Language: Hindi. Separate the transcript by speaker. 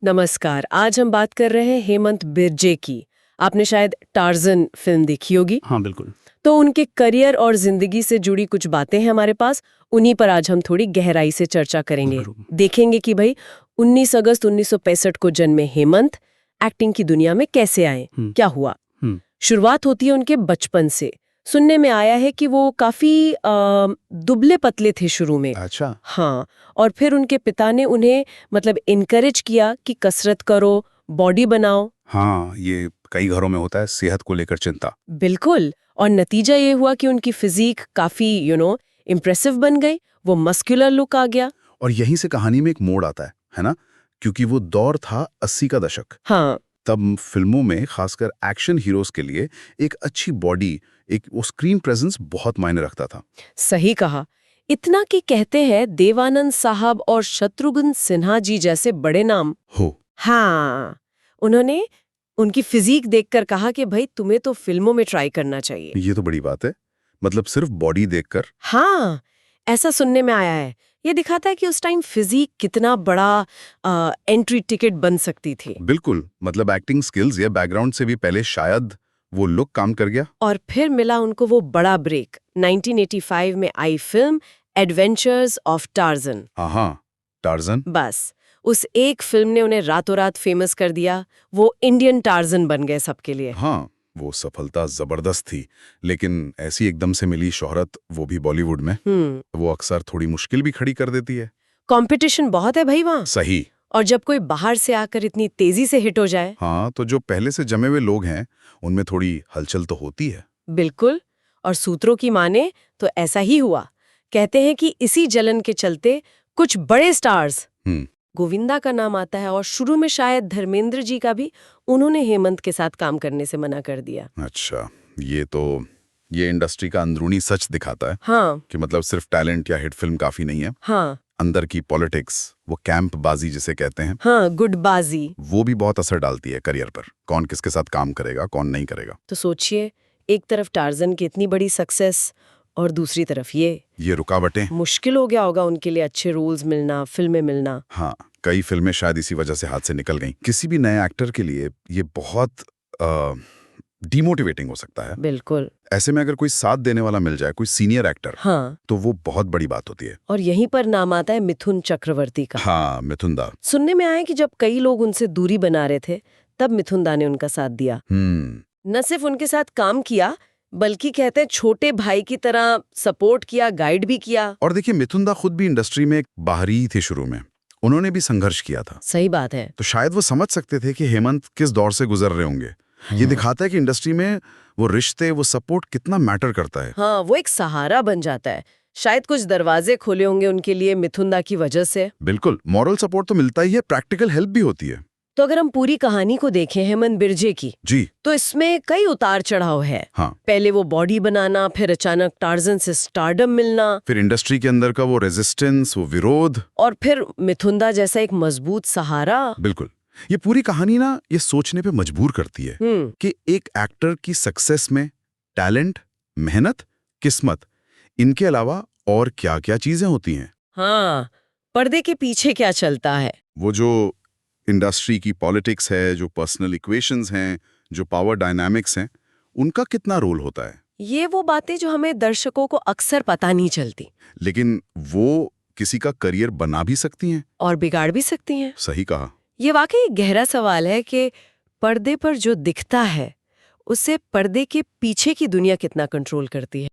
Speaker 1: नमस्कार। आज हम बात कर रहे हैं हेमंत बिर्जे की। आपने शायद टार्जन फिल्म देखी होगी।
Speaker 2: हाँ बिल्कुल।
Speaker 1: तो उनके करियर और जिंदगी से जुड़ी कुछ बातें हैं हमारे पास, उन्हीं पर आज हम थोड़ी गहराई से चर्चा करेंगे।
Speaker 2: जरूर।
Speaker 1: देखेंगे कि भाई 19 अगस्त 1965 को जन्मे हेमंत एक्टिंग की दुनिया में कैसे आए, क्या हुआ। शुरुआत होती है उनके बचपन से। सुनने में आया है कि वो काफी दुबले पतले थे शुरू में।
Speaker 2: अच्छा।
Speaker 1: हाँ, और फिर उनके पिता ने उन्हें मतलब इनकरेज किया कि कसरत करो, बॉडी बनाओ।
Speaker 2: हाँ, ये कई घरों में होता है, सेहत को लेकर चिंता।
Speaker 1: बिल्कुल। और नतीजा ये हुआ कि उनकी फिजिक काफी इम्प्रेसिव बन गई, वो मस्कुलर लुक आ गया।
Speaker 2: और यहीं से कहानी में एक मोड़ आता है ना? क्योंकि वो दौर था 80 का दशक।
Speaker 1: हाँ,
Speaker 2: तब फिल्मों में खासकर एक्शन हीरोज के लिए एक अच्छी बॉडी, एक वो स्क्रीन प्रेजेंस बहुत मायने रखता था।
Speaker 1: सही कहा। इतना कि कहते हैं देवानंद साहब और शत्रुघ्न सिन्हा जी जैसे बड़े नाम
Speaker 2: हो।
Speaker 1: हाँ, उन्होंने उनकी फिजिक देखकर कहा कि भाई तुम्हें तो फिल्मों में ट्राई करना चाहिए।
Speaker 2: ये तो बड़ी बात है। मतलब सिर्फ बॉडी देखकर।
Speaker 1: हाँ, ऐसा सुनने में आया है। ये दिखाता है कि उस टाइम फिजिक कितना बड़ा एंट्री टिकट बन सकती थी।
Speaker 2: बिल्कुल, मतलब एक्टिंग स्किल्स या बैकग्राउंड से भी पहले शायद वो लुक काम कर गया।
Speaker 1: और फिर मिला उनको वो बड़ा ब्रेक। 1985 में आई फिल्म एडवेंचर्स ऑफ टार्जन।
Speaker 2: हाँ, टार्जन।
Speaker 1: बस उस एक फिल्म ने उन्हें रातों रात फेमस कर दिया। वो इंडियन टार्जन बन गए सबके लिए।
Speaker 2: हाँ, वो सफलता जबरदस्त थी, लेकिन ऐसी एकदम से मिली शोहरत, वो भी बॉलीवुड में, वो अक्सर थोड़ी मुश्किल भी खड़ी कर देती है।
Speaker 1: कंपटीशन बहुत है भाई वहाँ।
Speaker 2: सही।
Speaker 1: और जब कोई बाहर से आकर इतनी तेजी से हिट हो जाए।
Speaker 2: हाँ, तो जो पहले से जमे हुए लोग हैं, उनमें थोड़ी हलचल तो होती है।
Speaker 1: बिल्कुल। और सूत्रों की माने तो ऐसा ही हुआ। कहते हैं कि इसी जलन के चलते कुछ बड़े स्टार्स, गोविंदा का नाम आता है और शुरू में शायद धर्मेंद्र जी का भी, उन्होंने हेमंत के साथ काम करने से मना कर दिया।
Speaker 2: अच्छा, ये इंडस्ट्री का अंदरूनी सच दिखाता है।
Speaker 1: हाँ,
Speaker 2: कि मतलब सिर्फ टैलेंट या हिट फिल्म काफी नहीं है।
Speaker 1: हाँ,
Speaker 2: अंदर की पॉलिटिक्स, वो कैंप बाजी जिसे कहते हैं,
Speaker 1: हाँ, गुटबाजी।
Speaker 2: वो भी बहुत असर डालती है करियर पर। कौन किसके साथ काम करेगा, कौन नहीं करेगा।
Speaker 1: तो सोचिए, एक तरफ टार्जन की इतनी बड़ी सक्सेस और दूसरी तरफ ये
Speaker 2: रुकावटें।
Speaker 1: मुश्किल हो गया होगा उनके लिए अच्छे रोल्स मिलना, फिल्में मिलना।
Speaker 2: हाँ, कई फिल्में शायद इसी वजह से हाथ से निकल गईं। किसी भी नए एक्टर के लिए ये बहुत डिमोटिवेटिंग हो सकता है।
Speaker 1: बिल्कुल।
Speaker 2: ऐसे में अगर कोई साथ देने वाला मिल जाए, कोई सीनियर एक्टर,
Speaker 1: हाँ,
Speaker 2: तो वो बहुत बड़ी बात होती है।
Speaker 1: और यहीं पर नाम आता है मिथुन चक्रवर्ती का।
Speaker 2: हाँ, मिथुन दा।
Speaker 1: सुनने में आया कि जब कई लोग उनसे दूरी बना रहे थे, तब मिथुन दा ने उनका साथ दिया। न सिर्फ उनके साथ काम किया, बल्कि कहते हैं छोटे भाई की तरह सपोर्ट किया, गाइड भी किया।
Speaker 2: और देखिए, मिथुन दा खुद भी इंडस्ट्री में एक बाहरी ही थे शुरू में। उन्होंने भी संघर्ष किया था।
Speaker 1: सही बात है।
Speaker 2: तो शायद वो समझ सकते थे कि हेमंत किस दौर से गुजर रहे होंगे। ये दिखाता है कि इंडस्ट्री में वो रिश्ते, वो सपोर्ट कितना मैटर करता है।
Speaker 1: हाँ, वो एक सहारा बन जाता है। शायद कुछ दरवाजे खोले होंगे उनके लिए मिथुन दा की वजह से।
Speaker 2: बिल्कुल, मॉरल सपोर्ट तो मिलता ही है, प्रैक्टिकल हेल्प भी होती है।
Speaker 1: तो अगर हम पूरी कहानी को देखें हेमंत बिर्जे की,
Speaker 2: जी,
Speaker 1: तो इसमें कई उतार चढ़ाव है।
Speaker 2: हाँ।
Speaker 1: पहले वो बॉडी बनाना, फिर अचानक टार्जन से स्टारडम मिलना,
Speaker 2: फिर इंडस्ट्री के अंदर का वो रेजिस्टेंस, वो विरोध,
Speaker 1: और फिर मिथुन दा जैसा एक मजबूत सहारा।
Speaker 2: बिल्कुल। ये पूरी कहानी ना ये सोचने पे मजबूर करती है कि एक एक्टर की सक्सेस में टैलेंट, मेहनत, किस्मत, इनके अलावा और क्या-क्या चीजें होती हैं।
Speaker 1: हाँ, पर्दे के पीछे क्या चलता है।
Speaker 2: वो जो इंडस्ट्री की पॉलिटिक्स है, जो पर्सनल इक्वेशंस हैं, जो पावर डायनामिक्स हैं, उनका कितना रोल होता है।
Speaker 1: ये वो बातें जो हमें दर्शकों को अक्सर पता नहीं चलती
Speaker 2: लेकिन वो किसी का करियर बना भी सकती हैं।
Speaker 1: और बिगाड़ भी सकती हैं।
Speaker 2: सही कहा।
Speaker 1: ये वाकई एक गहरा सवाल है कि पर्दे पर जो दिखता है, उससे पर्दे के पीछे की दुनिया कितना कंट्रोल करती है।